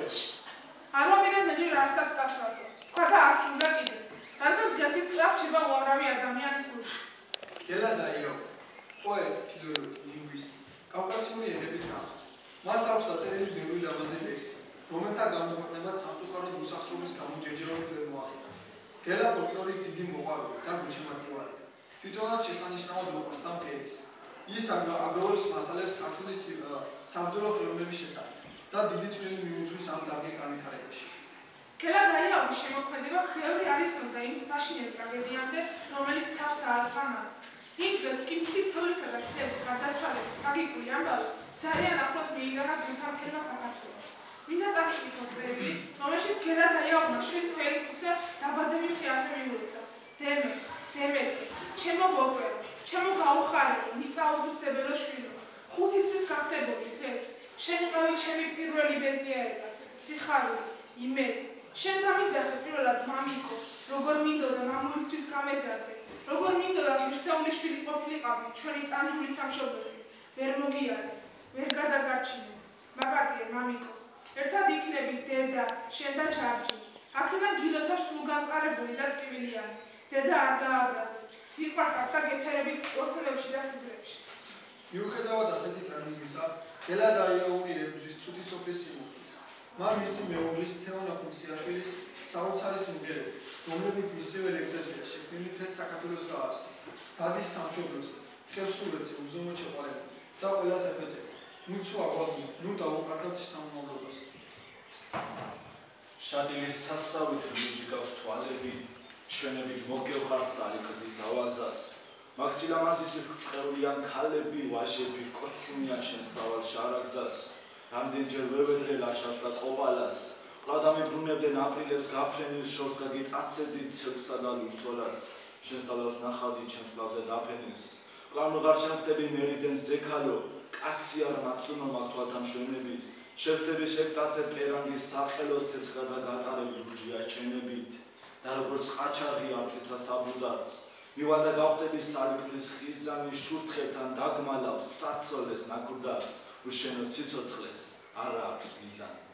არ მომიგეთ მე ჯერ არასად წასვლასო. თქვა და არც უნდა კიდეც. რადგან დღეს ის კვლავ ჩება უამრავი ადამიანის გულში. გელადაიო, პოეტი, ფილოლოგი, ლინგვისტი, კავკასიური ენების ხალხი. მას აქვს დაწერილი ბევრი ლამაზი ლექსი, რომელთა გამოქვეყნებაც სამწუხაროდ უსახსრობის გამო ჯერჯერობით ვერ მოახერხა. გელა ფოლკლორის დიდი მოყვარული და გულშემატკივარი. თვითონაც შესანიშნავად უყვარს და მღერის. ის აგროვებს მასალებს ქართული საბრძოლო ხელოვნების შესახებ და დიდი წვლილი მიუძღვის ამ დარგის განვითარებაში. გელადაიაურის შემოქმედება ხელი არის ნუ იმ საშინელ ტრაგედიამდე, რომელიც თავს დაარქვა მას. იმ დღეს კი მისი ცოლისა და შვილების გარდაცვალების ტრაგიკული ამბავი ძალიან ახლოს მიიგანა გულთამქერმა საქართველოს. მინდა წაგიკითხოთ ვერები, რომელშიც გელადაიაურმა შვილის ფერისფიქსა დაბადების დღე ასე მიუღიცა. დემეტრი, ჩემო გოგოო, ჩემო გაუხარებო, მიწაუბრისებელო შვილო, 5 წლის გახდებოდი დღეს. შენ იყავი ჩემი პირველი ბედნიერება, სიხარული, იმედი. შენ დამიძახე პირველად მამიკო, როგორ მინდოდა მამულისთვის გამეზარდე, როგორ მინდოდა ღირსეული შვილი ყოფილიყავი ჩვენი ტანჯული სამშობლოსი. ვერ მოგიარეთ, ვერ გადაგარჩინეთ, მაპატიე მამიკო. ერთად იქნებით დედა, შენ და ჯარჯი. აქედან გილოცავ სულგანწარებული და ტკივილიანი. დედა არ გააბრაზეთ. ვიყვარხართ და გეფერებით ოსნებებში და სიზმრებში. მიუხედავად ასეთი ტრაგიზმისა, გელადაიაური ებრძვის ცუდი სოფლის სიმუხტის. მან მისი მეუღლის თეონა ხუნციაშვილის საოცარი სიმღერები, რომლებიც მისივე ლექსებზეა შექმნილი მთელ საქართველოს გააცნო. დადის სამშობლოზე, ხევსურეთზე უზომო ჩაყარებული და ყველას ეფეცება. ნუცუ აღვაბნო, ნუ დავუყარდავთ შთამომავლობას. შატილის სასავით ლურჯი გავს თვალები, ჩვენებით მოგევხარ სალიქდის ავაზას. მაქსილამაზისთვის გწყევლიან ქალები, ვაჟები კოცნიან შენ სავალ შარაგზას. რამდენჯერ ვევედრე ლაშავს და ყოპალას, ყლავდამებრუნებდნენ აპრილებს გაფრენილ შორს გაგიტაცებდით ცელსა და ლურსოლას. შენს დალავს ნახავდი ჩემს კლავზე დაფენილს. კლავ ნუღარ შემხდები მერიდენ ზექალო, კაცი არ მაცდუნო მაგთვალთან მშვენებით. შევსდები შეკტაცე პერანგის სახელოს თესხა და გატარები ლურჯია ჩენებით. და როგორც ყაჩაღი არწითვა საბუდაც, მივალ და გავხდები სალიქნის ხიზანი შურთხებთან დაგმალავ საცოლეს ნაკურდავს. უშენო ციცოცხლეს არა აქვს მიზანი.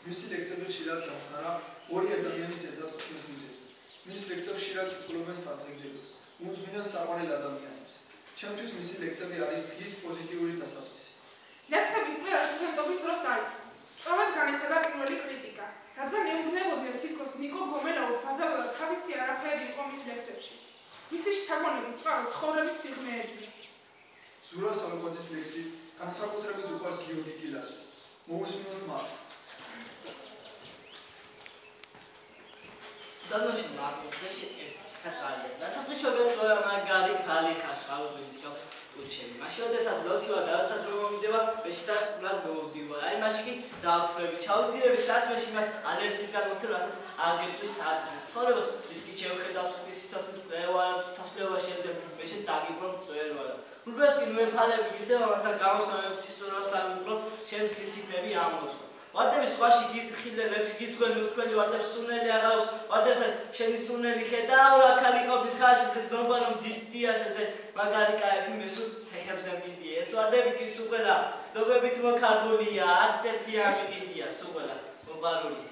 მისი ლექსები ხშირად გამხარა ორი ადამიანის ერთად ყოფნის მიზეზს. მის ლექსებს ხშირად კითხულობენ სტრატეგიებად, უძღვინან საყვარელ ადამიანებს. ჩემთვის მისი ლექსები არის დღის პოზიტიური დასაწყისი. ლექსების წერა სტუდენტობის დროს დაიწყო. სწორად განიცადა პირველი კრიტიკა, რადგან ეუბნებოდნენ თითქოს ნიკო გომელაუს ბაძავდა თავისი არაფერი ცხოვრების სიღრმეები. ზურა სალოკვაძის ლექსი განსაკუთრებით უყვარს გიორგი კილაძეს. მოусმინოთ მას. დანოში მაგოჩეს კაცალია. დასაწყისშობილ მაგარი ხალი ხაშხალობის გავს უჩები. მაშინ შესაძლოა ლოთივა დააცა დრომომიდება, მეშიტას პლან მოვდივა. აი მაშინ კი დაავთრები, ჩაუძირების სასმეში მას ალერსიიდან მოცემ, რასაც არ გეტყვის საათის. ცხოვრებას ის კი შევხედავს ის სისასის პლევა, თასლევა შეძებ, მეშინ დაგიბრუნ წვერვალა. რუბებს კი მოეფალები გირდება, მათთან გამოსავებ თისურავს დავიბრუნ, შემს სისიქნები ამოსვა. ვარდების სხვაში გიცხილე ლექსი გიძღველი უთქველი ვარდებს სუნელი აღავს ვარდებსაც შენი სუნელი ხედავ რა ქალი ყოფილი ხარში ზეგნობა რომ დიდიაშეზე მაგარი კაიფი მესუ ფეხებზე მიდია ეს ვარდები კი სუყელა ცნობებით მოქარგულია არც ერთი არ მიყიდია სუყელა მომბარული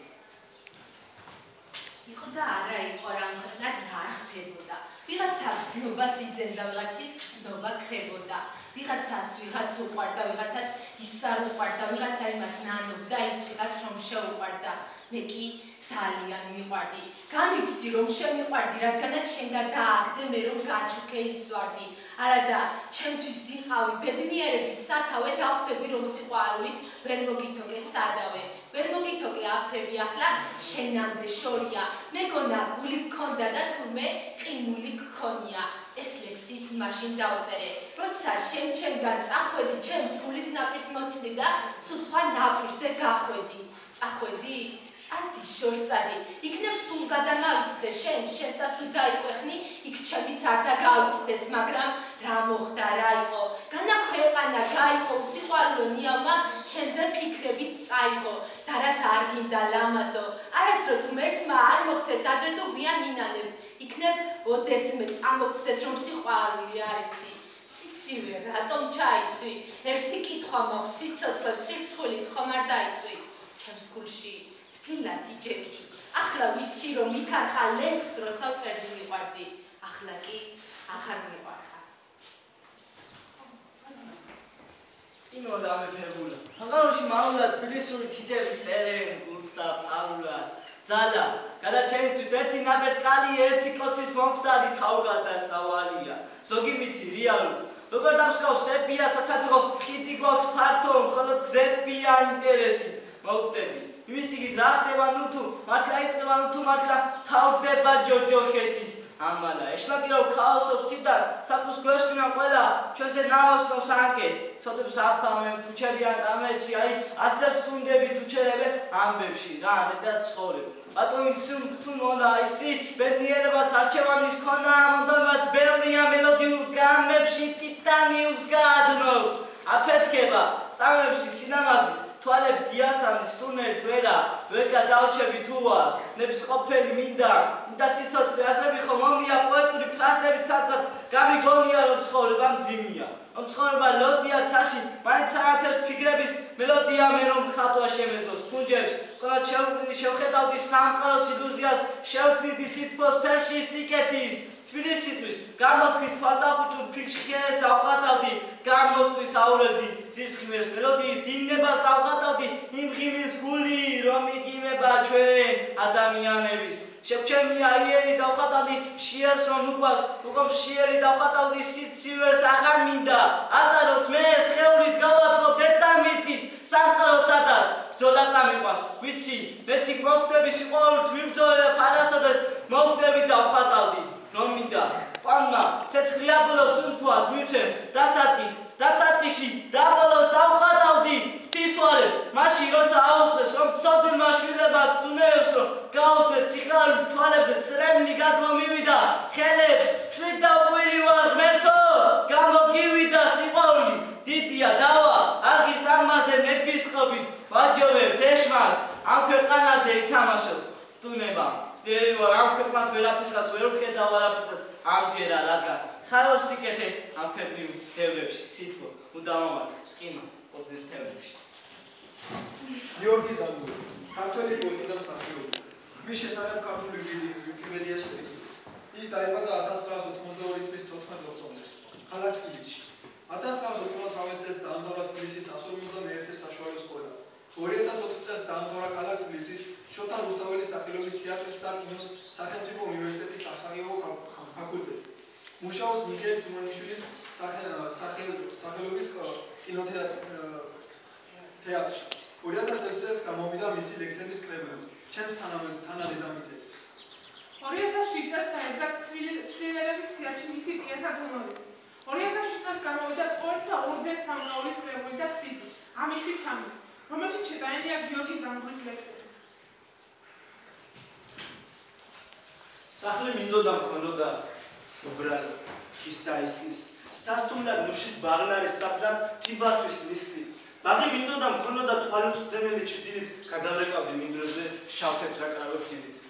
იყო და არა იყო რამხნად რა ხდებოდა ვიღაცა გრძნობას იძენდა ვიღაცის გრძნობა ქრებოდა ვიღაცას ვიღაც უყვარდა ვიღაცას ის არ უყვარდა ვიღაცა იმას ნანობდა ის ვიღაც რომ შეუყვარდა მე კი ძალიან მიყვარდი გამიცდი რომ შემიყვარდი რადგანაც შენ და დააგდე მე რომ გაჩუქე ისვარდი არადა ჩემთვის იყავი ბედნიერების სათავე დავხვდები რომ სიყვარულით ვერ მოგითოკე სადავე ვერ მოგითოკე აფრები ახლა შენამდე შორია მეგონა გული გქონდა და თურმე ყინული გქონია ეს ლექსიც მაშინ დავწერე როცა შენ ჩემგან წახვედი ჩემს გულის ნაპირს მოსწდი და სულ სხვა ნაპირზე გახვედი წახვედი წადი შორწადი იქნებ სულ გადამავიწყდე შენსაც თუ დაიყვეხნი იქ ჩემიც არ დაგავიწყდეს მაგრამ რა მოხდა რა იყო განაქვეყანა გაიყო სიყვარულო ნიავმა შენზე ფიქრებიც წაიღო და რაც არ გინდა ლამაზო არასდროს ღმერთმა არ მოგცეს ადრე თუ გვიან ინანებ იქნებ ოდესმე წამოგცდეს რომ სიყვარული არ იცი სიცივე რატომ ჩაიცვი ერთი კითხვა მაქვს სიცოცხლეს სირცხვილით ხომ არ დაიცვი ჩემს გულში თბილად იჯექი ახლა ვიცი რომ იქ არხა ლექს როცა ვწერდი მიყვარდი ახლა კი ახარ მიყვარხარ იმო დამეფებულა სამყაროში მაულა თბილისური თითები წერენ გულს და პავლად ძალა გადარჩენისთვის ერთი ნაბერწკალი ერთი კოსით მომხდარი თავგადა სავალია ზოგი მითი რეალურს როგორ დამსკავს სეპია სასადრო ხიდი გვაქვს ფართო მხოლოდ გზებია ინტერესი მოვხდები იმის იგით რა ხდება ნუ თუ მართლა იწყება ნუ თუ მართლა თავდება ჯოჯოხეთის ამალა ეშმაკირავ ქაოსობს ციდან საფუს გვესვინა ყველა ჩვენზე ნაოსნობს ანკეს ცოდებს აფამენ ქუჩებიან ამეთში აი ასებს თუნდები თუ ჩერებე ამბებში რა ნეტა ცხოვრებ ბატონი თუ მონა იცი ბედნიერებას არჩევანის ქონა მონდომაც ბევრია მელოდიურ გამებში ტიტანიუმს გაადნობს აფეთქება წამებში სინამაზის თვალებით იასამის სუნელით ვერ გადავჩები თუა ნების ყოფელი მინდა და სიცოცხლე აზრები ხომ მომია პოეტური ფრაზებით სადღაც გამიგონია რომ ცხოვრება მძიმეა რომ ცხოვრება ლოდია ცაში მაინც საათებს ფიქრების მელოდია მე რომ ხატვა შემეძლოს ფუნჯებს ყველა შევკვდიდი შევხედავდი სამყაროს ილუზიას შევკვდიდი სითბოს ფერში სიკეთის თბილისისთვის გამოთქვი თვალდახუჭულ ფიქრს დავხატავდი გამოთქვის აურელდი ძისხმის მელოდიის დინებას დავხატავდი იმ ღიმის გული რომ იგიმება ჩვენ ადამიანების შევჩენია იერი დავხატავდი მშიერს რომ უყვას უკვე მშიერი დავხატავდი სიცივეს აღარ მინდა ატაროს მე სხეულით გავათმო დედამიწის სამყარო სადაც ბრძოლა წამიყვას ვიცი მეც იქ მოვხდები სიყვარულით ვიბრძოლე ფარასოდეს მოვხდები დავხატავდი რომ მინდა პანმა ცეცხლია ბოლოს უთქვას მივცემ დასაწყისში დაბოლოს დავხატავდი ღვთის თვალებს მაშინ როცა აუწყეს რომ ცოდვილმა შვილებაც თუნეებს რომ გაუხდეს სიხარული თვალებზე სრემლი გადმომივიდა ხელებს შვიდ და უვირივარ ღმერთო გამოგივიდა სიყვარული დიდია დავა არღის ამაზე მეფისყობით ვაჯობებ თეშმაც ამ ქვეყანაზე ითამაშოს სტუნება ძლიერი ვარ ამ ქვეყნად ვერაფერსაც ვერ ვხედავ არაფერსაც ამჯერა რადგან ხარობს სიკეთე ამ ქვეყნიურ დევრებში სითბო უნდა მომაწყებს ყიმას ოცნერ თემებში გიორგი ზანგური ქართველი პოეტი და მსახიობი მის შესახებ ქართული ვიკიპედიაში ვიკითხავ ის დაიბადა 1982 წლის 14 ოქტომბერს ქალაქ თბილისში 1998 წელს დაამთავრა თბილისის 151 საშუალო სკოლა 2004 წელს დაამთავრა ქალაქ თბილისის შოთა რუსთაველის სახელობის თეატრის და კინოს სახელმწიფო უნივერსიტეტის სამსახიობო ფაკულტეტი მუშაობს მიხეილ თუმანიშვილის სახელობის კინოთეატრში. 2006 წელს გამოვიდა მისი ლექსების კრებულები ჩემს თანადედამიწებს. 2007 წელს დაიდგა ცვლილერების თეატრში მისი პიესა „თონოლი“. 2007 წელს გამოვიდა პოეტთა ორდენის სამრავლის კრებული და სიდი „ამიშვით სამი“, რომელშიც შეტანილია გიორგი ზანგურის ლექსები. სახლი მინდოდა მქონოდა უბრალო ხის დაისის სასტუმრად მუშის ბაღნარის საფრად თიბათვის ნისლი ბაღი მინდოდა მქონოდა თვალუწვდენელი ჩრდილით გადავეკავდი მინდვრებზე შავთეთრ აკრავებდით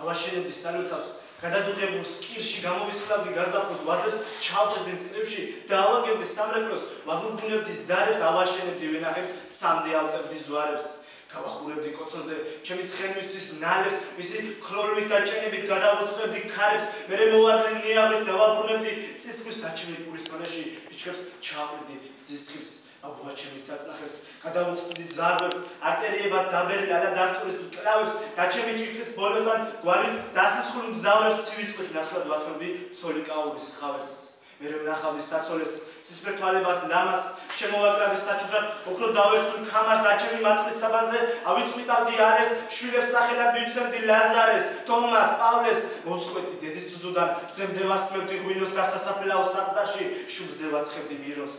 ავაშენებდი სალოცავს გადადუღებულს კირში გამოვისხლავდი გაზაფხულს ვაზებს ჩავწვდით წრებში და ავაგებდი სამრეკლოს ვაღრუბუნებდი ზარებს ავაშენებდი ვენახებს სამდე ავწევდი ზვარებს გავახურებდი კოცოზე ჩემი ცხენისთვის ნალებს მისი ხროლვით დაჭენებით გადავუსწრებდი ქარებს მერე მოვარდნი ნიავით დავაბრუნებდი სისხლის დაჩენილი პურის მონაში ბიჭებს ჩავყრდი სისხლის აბუა ჩემი საწნახებს გადავუსწრებდი ზარვებს არტერიებად დაბერილი ალა დასტურის მკლავებს და ჩემი ჭირჭლის ბოლოდან გვალით დასისხლ მგზავრებს ცივიწყლის ნაცვლად ვასხმებდი ცოლი კაურის ხავერს მერე ვნახავდი საცოლეს სისხლ თვალებას ლამას შემოვაკრავდი საჩუქრად ოქრო დავესხმი ქამარს და ჩემი მატყლის საბანზე ავიწყვიტავდი არეს შვილებს სახელად მივცემდი ლაზარეს თომას პავლეს მოწყვეტდი დედის ძუძუდან ძემდე ვასმევდი ღვინოს და სასაფლაო საყდარში შუბზე ვაცხებდი მიროს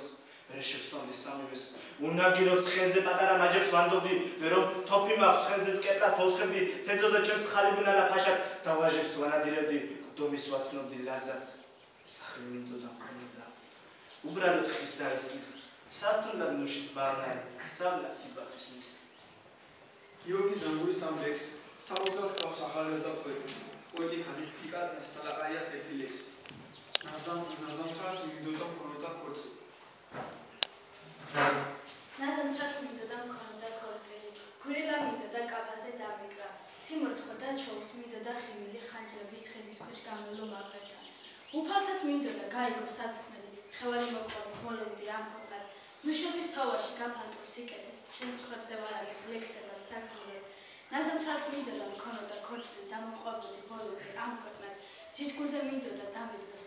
მერე შევსვამდი სამივეს უნაგირო ცხენზე პატარა მაჯებს ვანდობდი მე რომ თოფი მაქვს ცხენზე წკეპრას მოვსხებდი თეთრზე ჩემს ხალიბუნალა ფაშაც და ვაჟებს ვანადირებდი გდომის ვაცნობდი ლაზაც სახლი მინდოდა მქონოდა უბრალოდ ხის დაისლის სასტუმრად მუშის ბაღნარი სამლად თიბათვის ნისლი გიორგი ზანგურის ამ ლექსს საოცრად ყავს ახალება და პოეტი ქალისტიკა სალაყაიას ერთი ლექსი ნაზამთრას მინდოდა მქონოდა ქორწილი ნაზამთრას მინდოდა მქონოდა ქორწილი გვირილა მინდოდა კაბაზე დამეკრა სიმოცხლე და ჩოლს მინდოდა ხიმილი ხანჯრების ხედის ქვეშ გამელო მაყრებთან უფალსაც მინდოდა გაიგო სათქმელი ხევალი მოყვარული მოლოდი ამხობად მუშების თოვაში გაფანტულ სიკეთეს შენს ხრებზე ვარაგებ ლექსებად საგზურებ ნაზამთრას მინდოდა მქონოდა ქორწილი დამოყვებოდი ბოლომდე ამ ქვეყნად ძის გულზე მინდოდა დამედო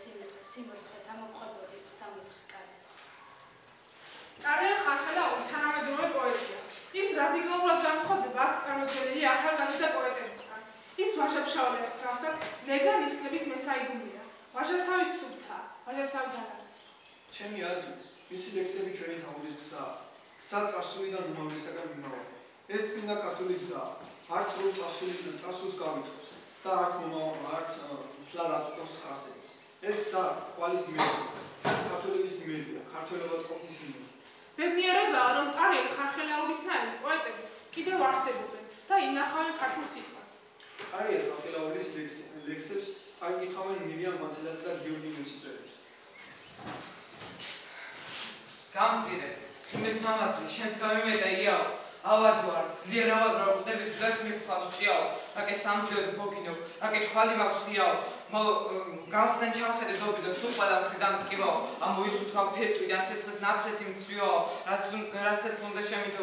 სიმოცხლე დამოყვებოდი სამოთხის კარზე ტარიელ ხარხელაური თანამედროვე პოეტია. ის რადიკალურად განსხვავდება აქ წარმოდგენილი ახალგაზრდა პოეტებისგან. ის ვაჟა-ფშაველებს გასაგ ლეგალისტების მესაიგუნია. ვაჟასავით სუფთა, ვაჟასავით დანადა. ჩემი აზრით, მისი ლექსები ჩვენი თაობის გზაა. გზა წარსულიდან უმაღლესაკენ მიმავალ. ეს წმინდა ქართული გზაა. არც რომ წარსულს გავიწყებს და არც მთლად აწყვეტს ხარსებს. ეს გზა ხვალის იმედია. ქართულების იმედია, ქართველებად ყოფნის იმედია. ბედნიერებაა, რომ ტარიელ ხარხელაურისნაირი პოეტები კიდევ არსებობენ და ინახავენ ქართულ სიტყვას. ტარიელ ხარხელაურის ლექსებს წაიკითხავენ მირიამ მაცელაძე და გიორგი მეციწველი. გამწირე, ხიმის მამაცი, შენს გამიმეტა იაო, ავადვარ, ძლიერ ავადვარ ყდების ძას მიფხავს ჭიაო, აკე სამძიოდ ბოგინო, აკე თვალი მაქვს ღიაო, გავხსენ ჩავხედე დობიდო, სუხვა და მხრიდან მკივაო, ამოვისუთქავ ფეტვი და სისხლის ნაფრეთი მცვიაო, რაცაც უნდა შემიდო,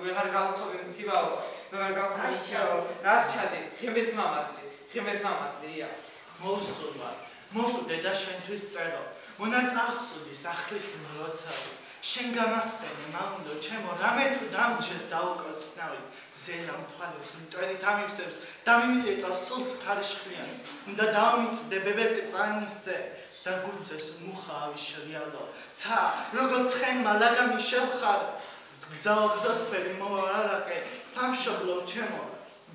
ვეღარ გავხობი მცივაო, ვეღარ გავხობი ჭიაო, რას ჩადე, ხიმის მამაცი, იაო. მოვსურვა, მოკვდე და შენთვის წერო, უნდა წავსული სახლის მლოცავი, შენ გამახსენე მამულო ჩემო, რამე თუ დამჯეს დაუკოცნავი, ზელა მთვალებს მტვერით ამივსებს და მიმიეწავს სულს ქარიშხლიანს, უნდა დავმიწდე ბებერკ წანისზე და გულზეს მუხა ავიშრიალო, ცა როგორ ცხენმა ლაგამი შევხარ, გზაო გდოსფერი მოვარარაკე, სამშობლო ჩემო,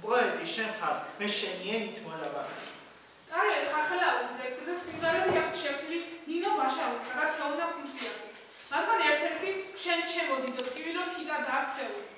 პოეტი შენ ხარ, მე შენი ენით მოლაბარ. ტარიელ ხარხელაურის ლექსებზე სიმღერები აქვს შევცვლილი ნინო ბაშაურისა და თეონა ხუნციაძის. მათგან ერთ-ერთი შენ ჩემო დიდო ტკივილო ხიდა დააქცეული.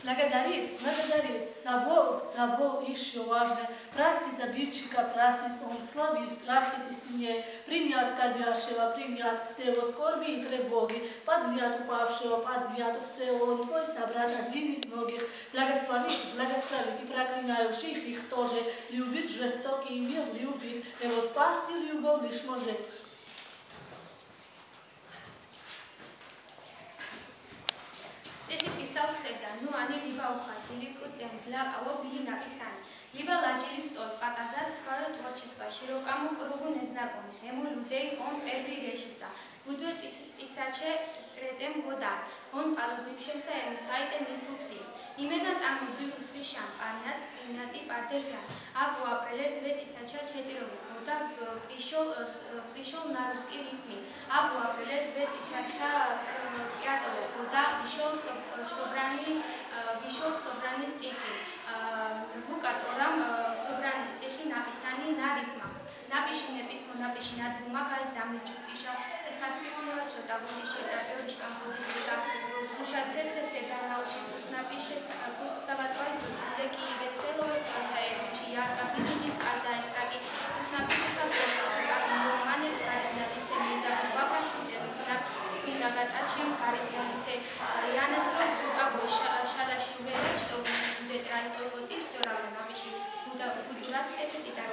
Благодарит, собой еще важно. Простить обидчика, простить он слабый, страхи и сильнее. Принять скорбящего, принять все его скорби и тревоги. Поднять упавшего, поднять всего. Он твой собрат, один из многих. Благословить и проклинающих их тоже. Любит жестокий мир, любит. Его спасти любовь лишь может. Стихи писал всегда, ну они либо уходили к тем, для кого были написаны, либо ложили в стол, показать свое творчество широкому кругу незнакомых, ему людей он первый решился. Будет тысяча года, он полюбившимся ему сайте Митукси. Именно там был услышан память принятый партежа, а в апреле 2004 года пришел на русский ритм, а в апреле 2005 года вышел собрание стихи, в котором собраны стихи написаны на ритмах. Напиши письмо, напиши над бумагой, замечутиша, цехаскипнула, что-то будешь, это перышком будешь, слушать сердце себя научит, пусть напишет, пусть заводной, такие веселые, солнцаевичи, ярко, бизнес, каждая строки, пусть напишется, как романец, парень на лице, не забыл вопросить, знак, сумнагатачем, парень на лице, я настрой, сука, больше, шалаши уверен, что будет рай только ты, все равно напиши, буду рад, это и так.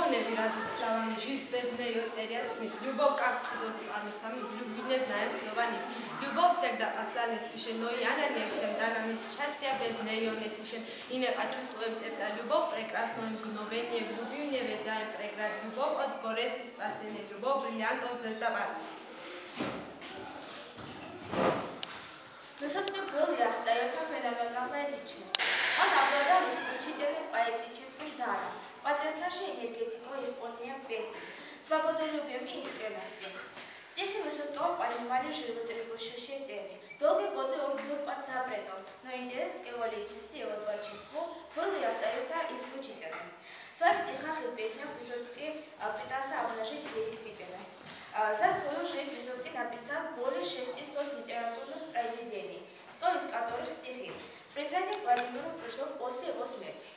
любовнები разით სლავანი ჟის ბეზნეიო წერია ცმის любовь как чудо-сладкий сам влюбленный знаем словами любовь всегда посланец священной она не всем дана мис счастья без нее не священ и не почувствуем цепля любовь прекрасное мгновение глубине ведаем прекрасную любовь от горести спасение любовь бриллиантов звездопад Высотный был и остается феноменальной личностью. Он обладал исключительным поэтическим даром, потрясающей энергетикой исполнения песен, свободолюбием и искренностью. Стихи Высоцкого поднимали животрепещущие темы. Долгие годы он был под запретом, но интерес к его личности и его творчеству был и остается исключительным. В своих стихах и песнях Высоцкий пытался обнажить действительность. За свою жизнь Высоцкий написал более 600 литературных произведений, 100 из которых стихи. Признание Владимиру пришло после его смерти.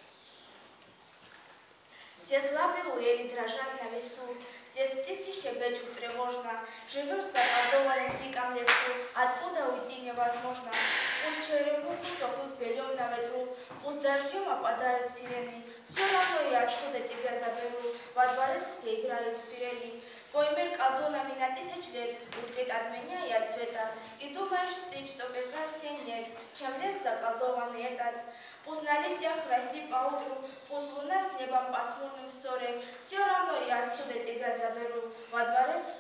Здесь лапы у ели дрожат на весу, здесь птицы щебечут тревожно, живешь в заколдованном диком лесу, откуда уйти невозможно. Пусть черемуху сохнут белем на ветру, пусть дождем опадают сирены, все равно я отсюда тебя заберу, во дворец, где играют свирели. Твой мир колдунами на 1000 лет укрыт от меня и от света, и думаешь ты, что прекраснее нет, чем лес заколдованный этот. Пусть на листьях роси поутру, пусть луна с небом пасмурным ссоре, все равно я отсюда тебя заберу, во дворец,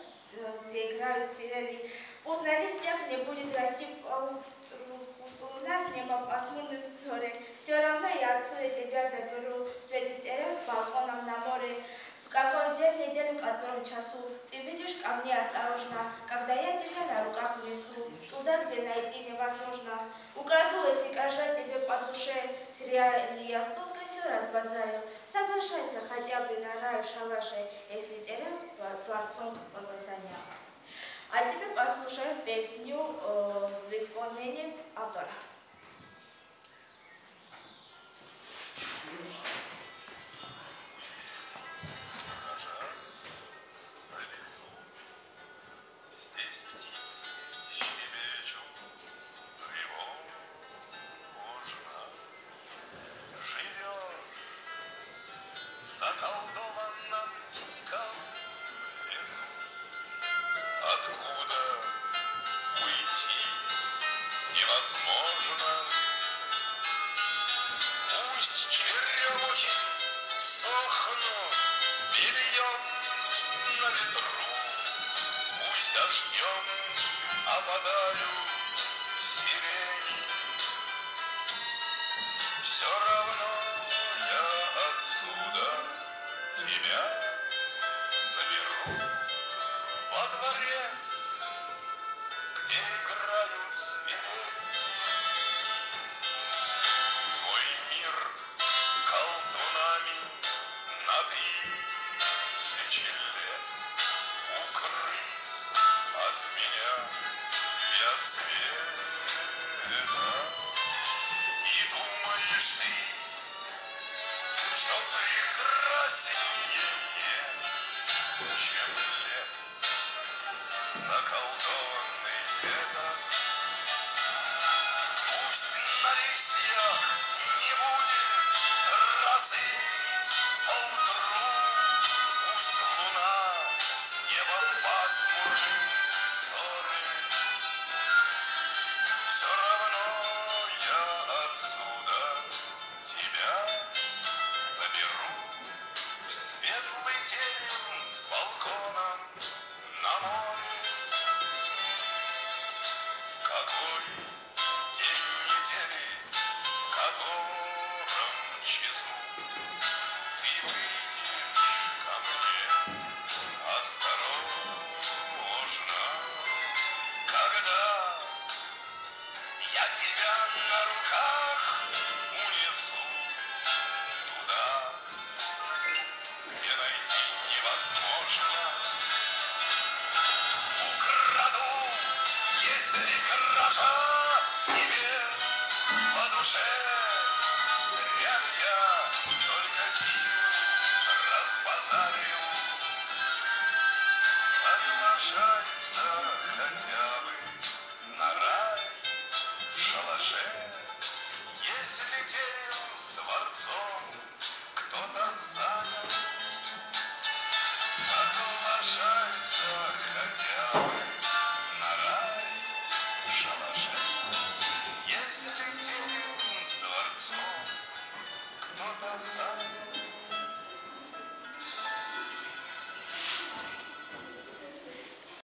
где играют свирели. Пусть на листьях не будет роси поутру, пусть луна с небом пасмурным ссоре, все равно я отсюда тебя заберу, светит террас с балконом на море. В какой день недели, в котором часу ты видишь ко мне осторожно, когда я тебя на руках несу, туда, где найти невозможно. Украду, если каждая тебе по душе, зря ли я столько сил разбазарил. Соглашайся хотя бы на рай в шалаше, если терял с Творцом поглазания. А теперь послушаем песню в исполнении автора. Если деревом с дворцом кто-то занял, Stop.